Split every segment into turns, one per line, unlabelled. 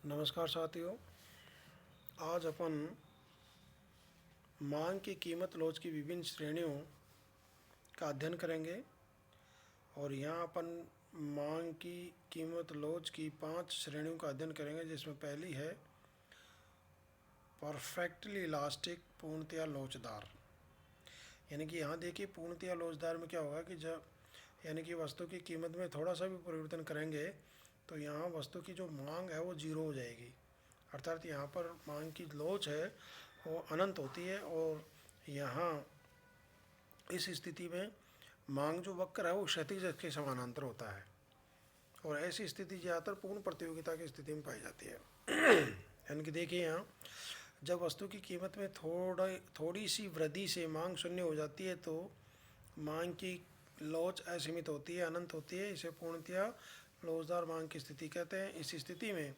नमस्कार साथियों। आज अपन मांग की कीमत लॉज की विभिन्न श्रेणियों का अध्ययन करेंगे और यहाँ अपन मांग की कीमत लॉज की 5 श्रेणियों का अध्ययन करेंगे, जिसमें पहली है परफेक्टली इलास्टिक पूर्णतया लोचदार। यानी कि यहाँ देखिए पूर्णतया लोचदार में क्या होगा कि जब यानी कि वस्तु की कीमत में थोड़ा सा भी परिवर्तन करेंगे तो यहाँ वस्तु की जो मांग है वो जीरो हो जाएगी। अर्थात यहाँ पर मांग की लोच है वो अनंत होती है और यहाँ इस स्थिति में मांग जो वक्र है वो क्षैतिज अक्ष के समानांतर होता है और ऐसी स्थिति ज़्यादातर पूर्ण प्रतियोगिता की स्थिति में पाई जाती है। यानी कि देखिए यहाँ जब वस्तु की कीमत में थोड़ी सी वृद्धि से मांग शून्य हो जाती है तो मांग की लोच असीमित होती है, अनंत होती है। इसे पूर्णतया लोचदार मांग की स्थिति कहते हैं। इस स्थिति में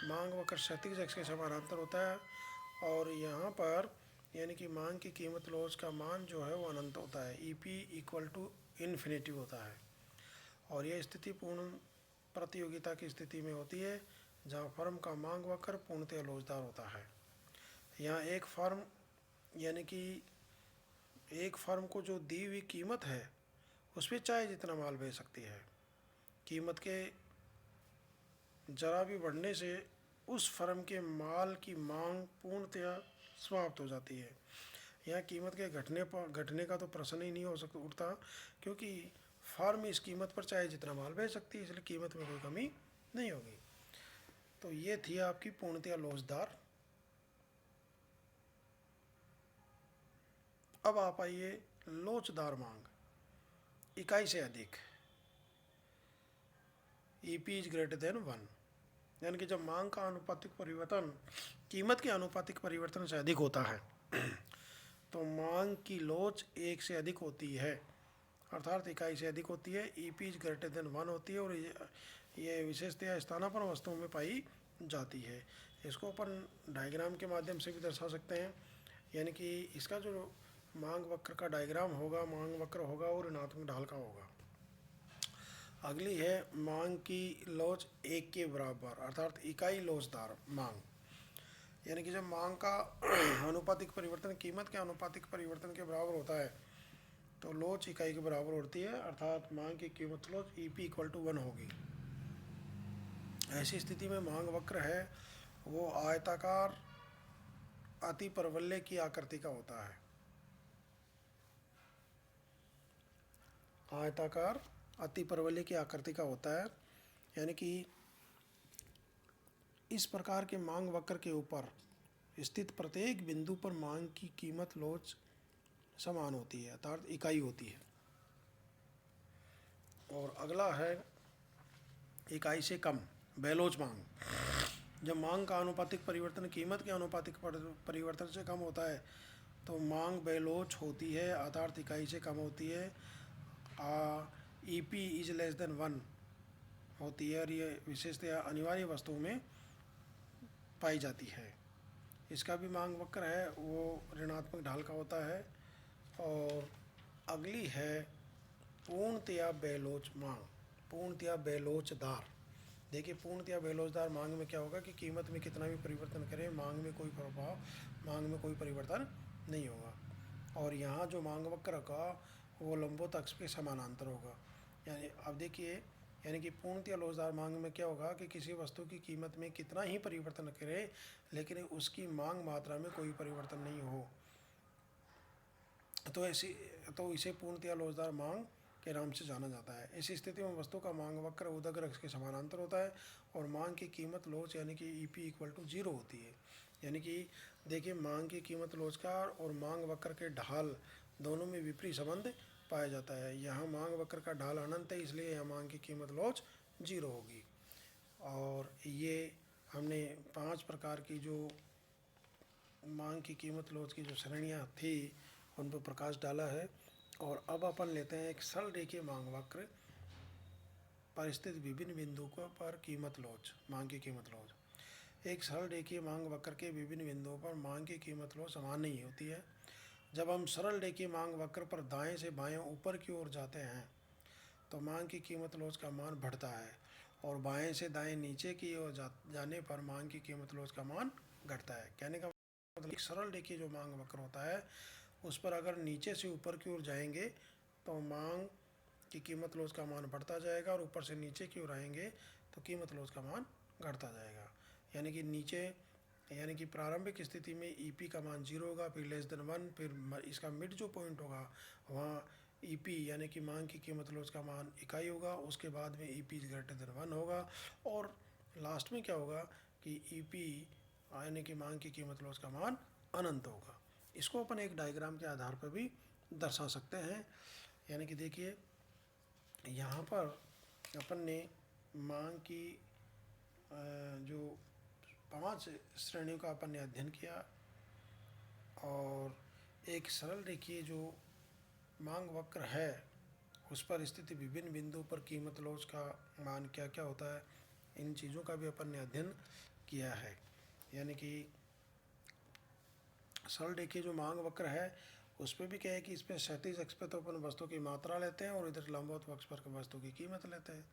मांग वक्र क्षैतिज अक्ष के समानांतर होता है और यहाँ पर यानी कि मांग की कीमत लॉज का मान जो है वो अनंत होता है, EP इक्वल टू इन्फिनिटी होता है। और यह स्थिति पूर्ण प्रतियोगिता की स्थिति में होती है जहाँ फर्म का मांग वक्र पूर्णतः लोचदार होता है। यहाँ एक फर्म यानी कि एक फर्म को जो दी हुई कीमत है उस पर चाहे जितना माल बेच सकती है। कीमत के जरा भी बढ़ने से उस फर्म के माल की मांग पूर्णतया समाप्त हो जाती है। यहाँ कीमत के घटने का तो प्रश्न ही नहीं हो सकता उठता, क्योंकि फर्म इस कीमत पर चाहे जितना माल बेच सकती है, इसलिए कीमत में कोई कमी नहीं होगी। तो ये थी आपकी पूर्णतया लोचदार। अब आप आइए लोचदार मांग, इकाई से अधिक, EP इज ग्रेटर देन 1। यानी कि जब मांग का आनुपातिक परिवर्तन कीमत के आनुपातिक परिवर्तन से अधिक होता है तो मांग की लोच 1 से अधिक होती है, अर्थात इकाई से अधिक होती है। EP इज ग्रेटर देन 1 होती है और ये विशेषतया स्थानापन्न वस्तुओं में पाई जाती है। इसको अपन डायग्राम के माध्यम से भी दर्शा सकते हैं। यानी कि इसका जो मांग वक्र का डायग्राम होगा, मांग वक्र होगा और ऋणात्मक ढाल का होगा। अगली है मांग की लोच 1 के बराबर, अर्थात इकाई लोचदार मांग। यानी कि जब मांग का आनुपातिक परिवर्तन कीमत के आनुपातिक परिवर्तन के बराबर होता है तो लोच इकाई के बराबर होती है, अर्थात मांग की कीमत लोच EP इक्वल टू 1 होगी। ऐसी स्थिति में मांग वक्र है वो आयताकार अति परवलय की आकृति का होता है। आयताकार अति परवलय की आकृति का होता है। यानी कि इस प्रकार के मांग वक्र के ऊपर स्थित प्रत्येक बिंदु पर मांग की कीमत लोच समान होती है, अर्थात इकाई होती है। और अगला है इकाई से कम, बेलोच मांग। जब मांग का आनुपातिक परिवर्तन कीमत के आनुपातिक परिवर्तन से कम होता है तो मांग बेलोच होती है, अर्थात इकाई से कम होती है। EP इज लेस देन 1 होती है और ये विशेषतया अनिवार्य वस्तुओं में पाई जाती है। इसका भी मांग वक्र है वो ऋणात्मक ढाल का होता है। और अगली है पूर्णतया बेलोच मांग, पूर्णतया बेलोचदार। देखिए पूर्णतया बेलोचदार मांग में क्या होगा कि कीमत में कितना भी परिवर्तन करें मांग में कोई परिवर्तन नहीं होगा। और यहाँ जो मांग वक्र का वो लंबवत अक्ष के समानांतर होगा। यानी अब देखिए यानी कि पूर्णतया लोचदार मांग में क्या होगा कि किसी वस्तु की कीमत में कितना ही परिवर्तन करें लेकिन उसकी मांग मात्रा में कोई परिवर्तन नहीं हो तो इसे पूर्णतया लोचदार मांग के नाम से जाना जाता है। इस स्थिति में वस्तु का मांग वक्र उदग्र अक्ष के समानांतर होता है और मांग की कीमत लोच यानी कि EP इक्वल टू 0 होती है। यानी कि देखिए मांग की कीमत लोच का और मांग वक्र के ढाल दोनों में विपरीत संबंध पाया जाता है। यहाँ मांग वक्र का ढाल अनंत है, इसलिए यहाँ मांग की कीमत लोच 0 होगी। और ये हमने 5 प्रकार की जो मांग की कीमत लोच की जो श्रेणियाँ थी उन पर प्रकाश डाला है। और अब अपन लेते हैं एक सरल रेखीय मांग वक्र पर स्थित विभिन्न बिंदुओं पर कीमत लोच, मांग की कीमत लोच। एक सरल रेखीय मांग वक्र के विभिन्न बिंदुओं पर मांग की कीमत लोच समान नहीं होती है। जब हम सरल रेखीय मांग वक्र पर दाएं से बाएं ऊपर की ओर जाते हैं तो मांग की कीमत लोच का मान बढ़ता है और बाएं से दाएं नीचे की ओर जाने पर मांग की कीमत लॉस का मान घटता है। कहने का मतलब एक सरल रेखीय जो मांग वक्र होता है उस पर अगर नीचे से ऊपर की ओर जाएंगे तो मांग की कीमत लॉस का मान बढ़ता जाएगा, और ऊपर से नीचे की ओर आएंगे तो कीमत लॉस का मान घटता जाएगा। यानी कि नीचे, यानी कि प्रारंभिक स्थिति में ईपी का मान 0 होगा, फिर लेस देन 1, फिर इसका मिड जो पॉइंट होगा वहाँ ईपी यानी कि मांग की कीमत लॉस का मान इकाई होगा, उसके बाद में ईपी ग्रेटर देन 1 होगा, और लास्ट में क्या होगा कि ईपी यानी कि मांग की कीमत लॉस का मान अनंत होगा। इसको अपन एक डायग्राम के आधार पर भी दर्शा सकते हैं। यानी कि देखिए यहाँ पर अपन ने मांग की जो 5 श्रेणियों का अपन ने अध्ययन किया, और एक सरल रेखीय जो मांग वक्र है उस पर स्थित विभिन्न बिंदुओं पर कीमत लॉस का मान क्या क्या होता है, इन चीज़ों का भी अपन ने अध्ययन किया है। यानी कि सरल रेखीय जो मांग वक्र है उस पर भी क्या है कि इस पर क्षैतिज अक्ष पर तो अपन वस्तु की मात्रा लेते हैं और इधर लंबवत अक्ष पर वस्तु की कीमत लेते हैं।